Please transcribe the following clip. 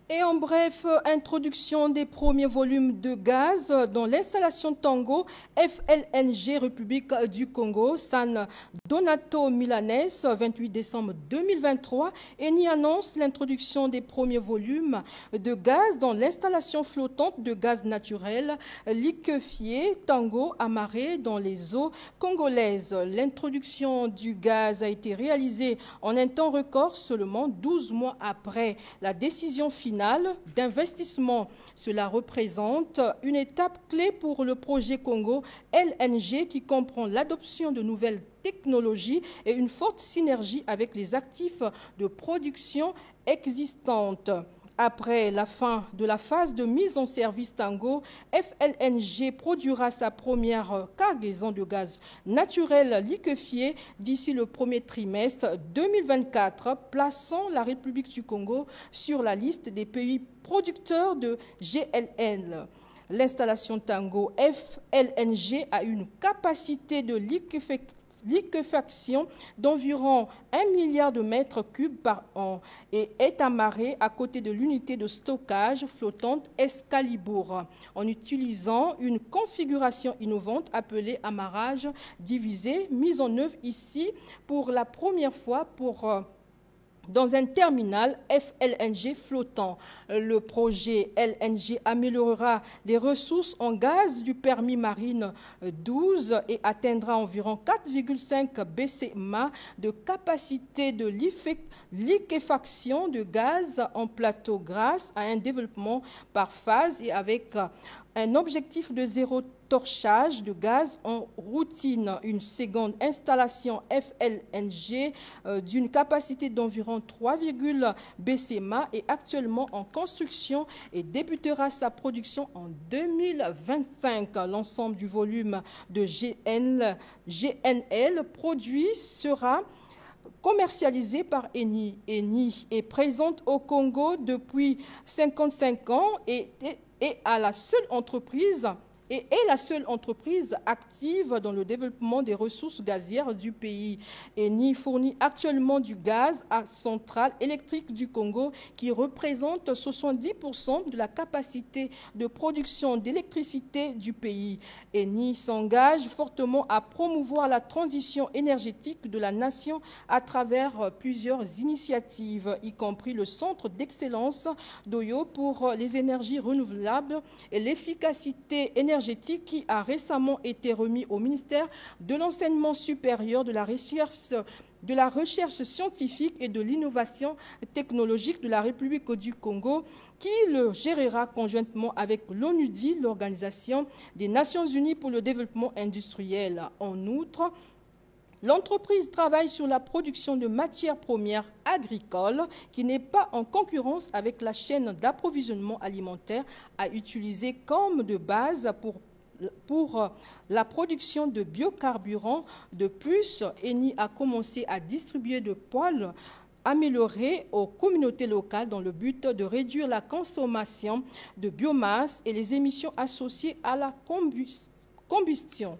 Et en bref, introduction des premiers volumes de gaz dans l'installation Tango FLNG République du Congo, San Donato Milanese, 28 décembre 2023. Eni annonce l'introduction des premiers volumes de gaz dans l'installation flottante de gaz naturel liquéfié Tango amarré dans les eaux congolaises. L'introduction du gaz a été réalisée en un temps record, seulement 12 mois après la décision finale d'investissement. Cela représente une étape clé pour le projet Congo LNG qui comprend l'adoption de nouvelles technologies et une forte synergie avec les actifs de production existantes. Après la fin de la phase de mise en service Tango, FLNG produira sa première cargaison de gaz naturel liquéfié d'ici le premier trimestre 2024, plaçant la République du Congo sur la liste des pays producteurs de GLN. L'installation Tango FLNG a une capacité de liquéfaction d'environ 1 milliard de mètres cubes par an et est amarrée à côté de l'unité de stockage flottante Excalibur en utilisant une configuration innovante appelée amarrage divisé, mise en œuvre ici pour la première fois dans un terminal FLNG flottant. Le projet LNG améliorera les ressources en gaz du permis marine 12 et atteindra environ 4,5 BCMA de capacité de liquéfaction de gaz en plateau grâce à un développement par phase et avec un objectif de zéro torchage de gaz en routine. Une seconde installation FLNG d'une capacité d'environ 3, BCMA est actuellement en construction et débutera sa production en 2025. L'ensemble du volume de GNL produit sera commercialisée par Eni. Eni est présente au Congo depuis 55 ans et est la seule entreprise active dans le développement des ressources gazières du pays. Eni fournit actuellement du gaz à Centrale électrique du Congo qui représente 70% de la capacité de production d'électricité du pays. Eni s'engage fortement à promouvoir la transition énergétique de la nation à travers plusieurs initiatives, y compris le Centre d'excellence d'Oyo pour les énergies renouvelables et l'efficacité énergétique qui a récemment été remis au ministère de l'Enseignement supérieur, de la recherche scientifique et de l'innovation technologique de la République du Congo, qui le gérera conjointement avec l'ONUDI, l'Organisation des Nations Unies pour le développement industriel. En outre, l'entreprise travaille sur la production de matières premières agricoles qui n'est pas en concurrence avec la chaîne d'approvisionnement alimentaire à utiliser comme de base pour la production de biocarburants. De plus, Eni a commencé à distribuer de poêles améliorés aux communautés locales dans le but de réduire la consommation de biomasse et les émissions associées à la combustion.